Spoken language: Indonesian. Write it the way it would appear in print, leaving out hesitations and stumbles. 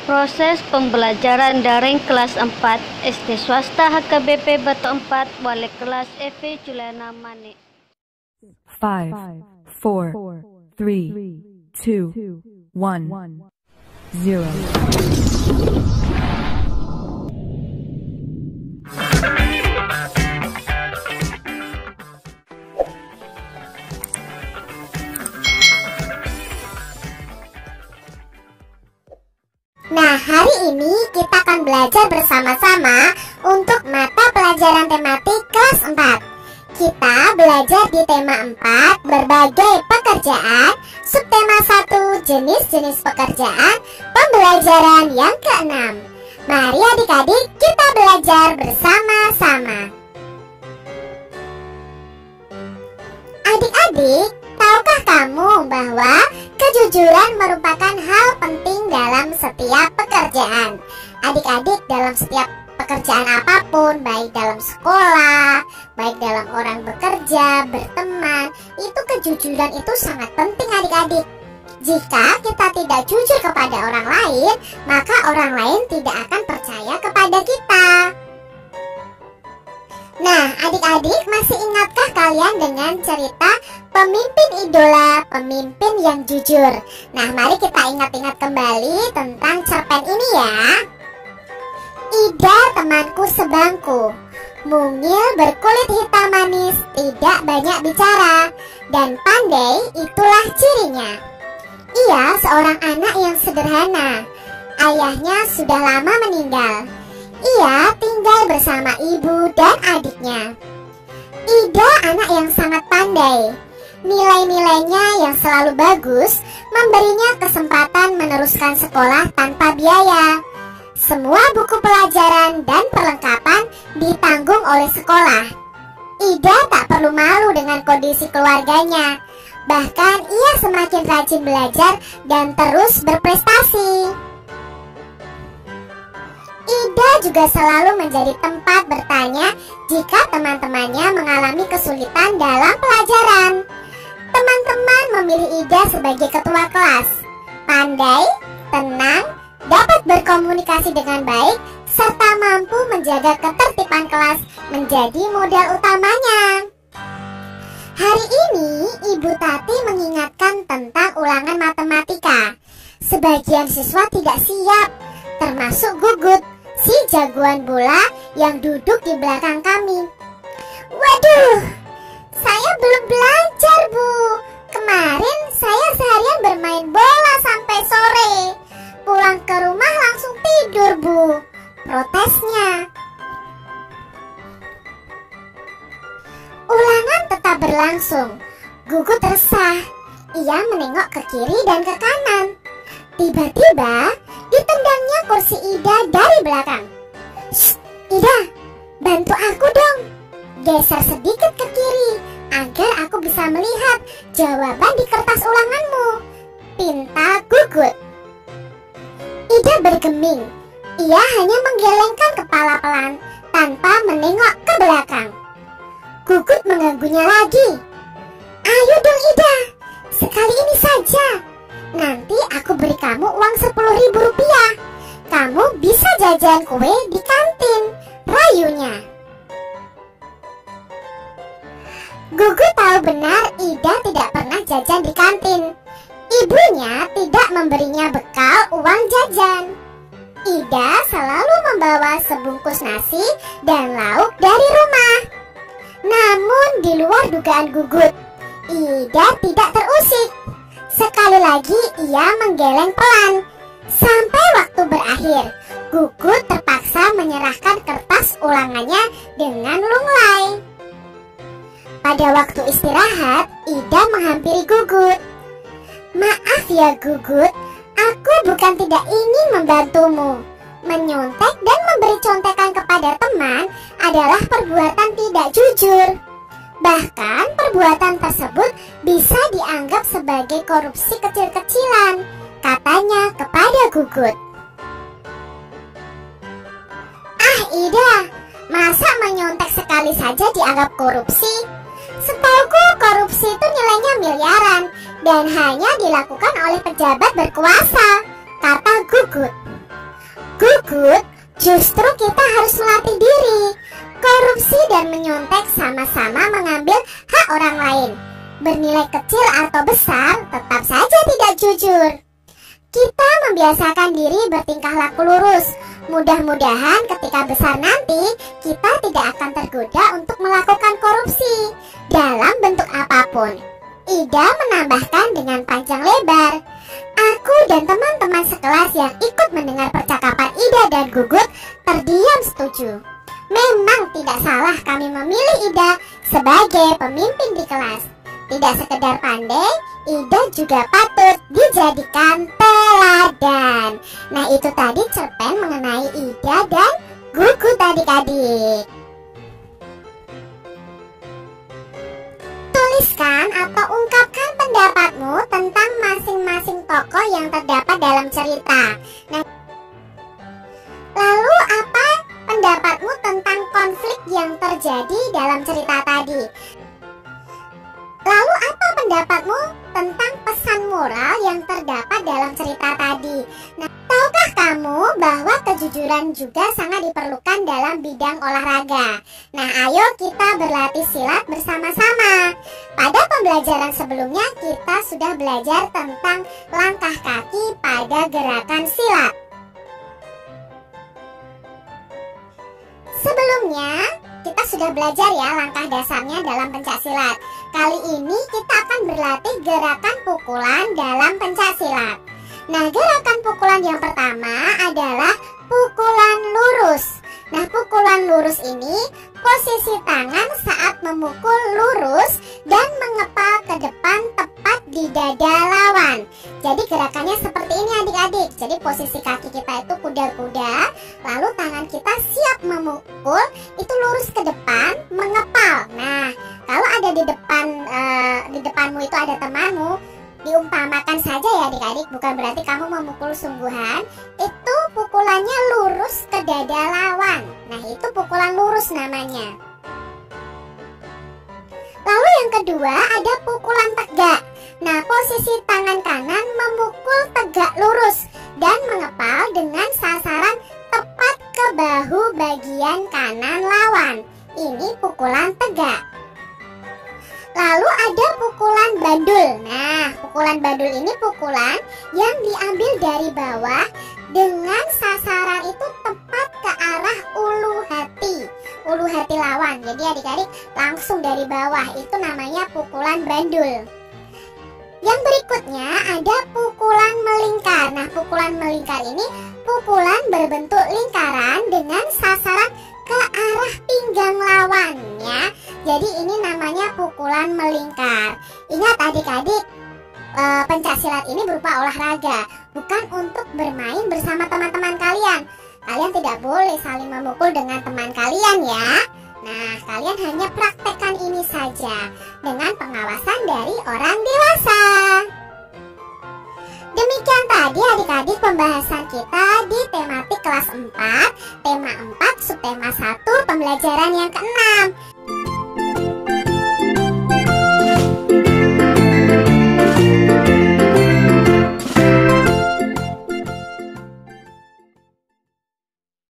Proses pembelajaran daring kelas 4 SD swasta HKBP Batu 4 wali kelas Evi Juliana Manik. 5, 4, 3, 2, 1, 0. Nah, hari ini kita akan belajar bersama-sama untuk mata pelajaran tematik kelas 4. Kita belajar di tema 4, berbagai pekerjaan, subtema 1, jenis-jenis pekerjaan, pembelajaran yang ke-6. Mari adik-adik kita belajar bersama-sama. Adik-adik, tahukah kamu bahwa kejujuran merupakan hal penting dalam setiap pekerjaan? Adik-adik, dalam setiap pekerjaan apapun, baik dalam sekolah, baik dalam orang bekerja, berteman, itu kejujuran itu sangat penting adik-adik. Jika kita tidak jujur kepada orang lain, maka orang lain tidak akan percaya kepada kita. Nah, adik-adik, masih ingatkah kalian dengan cerita pemimpin idola, pemimpin yang jujur? Nah, mari kita ingat-ingat kembali tentang cerpen ini ya. Ida temanku sebangku, mungil berkulit hitam manis, tidak banyak bicara, dan pandai itulah cirinya. Ia seorang anak yang sederhana, ayahnya sudah lama meninggal. Ia tinggal bersama ibu dan adiknya. Ida anak yang sangat pandai. Nilai-nilainya yang selalu bagus memberinya kesempatan meneruskan sekolah tanpa biaya. Semua buku pelajaran dan perlengkapan ditanggung oleh sekolah. Ida tak perlu malu dengan kondisi keluarganya. Bahkan ia semakin rajin belajar dan terus berprestasi. Ida juga selalu menjadi tempat bertanya jika teman-temannya mengalami kesulitan dalam pelajaran. Teman-teman memilih Ida sebagai ketua kelas. Pandai, tenang, dapat berkomunikasi dengan baik, serta mampu menjaga ketertiban kelas menjadi modal utamanya. Hari ini Ibu Tati mengingatkan tentang ulangan matematika. Sebagian siswa tidak siap, termasuk Gugut, si jagoan bola yang duduk di belakang kami. Waduh, saya belum belajar, Bu. Kemarin saya seharian bermain bola sampai sore. Pulang ke rumah langsung tidur, Bu, protesnya. Ulangan tetap berlangsung. Gugut resah. Ia menengok ke kiri dan ke kanan. Tiba-tiba ditendangnya kursi Ida dari belakang. Shh, Ida, bantu aku dong. Geser sedikit ke kiri agar aku bisa melihat jawaban di kertas ulanganmu, pinta Gugut. Ida bergeming. Ia hanya menggelengkan kepala pelan tanpa menengok ke belakang. Gugut mengganggunya lagi. Ayo dong Ida, sekali ini saja. Nanti aku beri kamu uang 10.000 rupiah. Kamu bisa jajan kue di kantin, rayunya. Gugut tahu benar Ida tidak pernah jajan di kantin. Ibunya tidak memberinya bekal uang jajan. Ida selalu membawa sebungkus nasi dan lauk dari rumah. Namun di luar dugaan Gugut, Ida tidak terusik. Sekali lagi ia menggeleng pelan. Sampai waktu berakhir, Gugut terpaksa menyerahkan kertas ulangannya dengan lunglai. Pada waktu istirahat, Ida menghampiri Gugut. Maaf ya Gugut, aku bukan tidak ingin membantumu. Menyontek dan memberi contekan kepada teman adalah perbuatan tidak jujur. Bahkan perbuatan tersebut bisa dianggap sebagai korupsi kecil-kecilan, katanya kepada Gugut. Ah Ida, masa menyontek sekali saja dianggap korupsi? Setauku korupsi itu nilainya miliaran dan hanya dilakukan oleh pejabat berkuasa, kata Gugut. Gugut, justru kita harus melatih diri. Korupsi dan menyontek sama-sama mengambil hak orang lain. Bernilai kecil atau besar, tetap saja tidak jujur. Kita membiasakan diri bertingkah laku lurus. Mudah-mudahan ketika besar nanti, kita tidak akan tergoda untuk melakukan korupsi dalam bentuk apapun. Ida menambahkan dengan panjang lebar. Aku dan teman-teman sekelas yang ikut mendengar percakapan Ida dan Gugut terdiam setuju. Memang tidak salah kami memilih Ida sebagai pemimpin di kelas. Tidak sekedar pandai, Ida juga patut dijadikan teladan. Nah, itu tadi cerpen mengenai Ida dan Gugut adik-adik. Tuliskan atau ungkapkan pendapatmu tentang masing-masing tokoh yang terdapat dalam cerita. Nah, lalu apa pendapatmu tentang konflik yang terjadi dalam cerita tadi? Lalu apa pendapatmu tentang pesan moral yang terdapat dalam cerita tadi? Nah, tahukah kamu bahwa kejujuran juga sangat diperlukan dalam bidang olahraga? Nah, ayo kita berlatih silat bersama-sama. Pada pembelajaran sebelumnya kita sudah belajar tentang langkah kaki pada gerakan silat. Sebelumnya kita sudah belajar ya langkah dasarnya dalam pencaksilat. Kali ini kita akan berlatih gerakan pukulan dalam pencaksilat. Nah, gerakan pukulan yang pertama adalah pukulan lurus. Nah, pukulan lurus ini posisi tangan saat memukul lurus dan mengepal ke depan tepat di dada lawan. Jadi gerakannya seperti ini adik-adik. Jadi posisi kaki kita itu kuda-kuda, lalu tangan kita siap memukul, itu lurus ke depan, mengepal. Nah, kalau ada di depanmu itu ada temanmu, diumpamakan saja ya adik-adik, bukan berarti kamu memukul sungguhan. Itu pukulannya lurus ke dada lawan. Nah, itu pukulan lurus namanya. Lalu yang kedua ada pukulan tegak. Nah, posisi tangan kanan memukul tegak lurus dan mengepal dengan sasaran tepat ke bahu bagian kanan lawan. Ini pukulan tegak. Lalu ada pukulan bandul. Nah, pukulan bandul ini pukulan yang diambil dari bawah dengan sasaran itu tepat ke arah ulu hati lawan. Jadi adik-adik langsung dari bawah, itu namanya pukulan bandul. Yang berikutnya ada pukulan melingkar. Nah, pukulan melingkar ini pukulan berbentuk lingkaran dengan sasaran ke arah pinggang lawannya. Jadi ini namanya pukulan melingkar. Ingat adik-adik, pencaksilat ini berupa olahraga, bukan untuk bermain bersama teman-teman kalian. Kalian tidak boleh saling memukul dengan teman kalian ya. Nah, kalian hanya praktekkan ini saja dengan pengawasan dari orang dewasa. Demikian tadi adik-adik pembahasan kita di tematik kelas 4, tema 4, subtema 1, pembelajaran yang ke-6.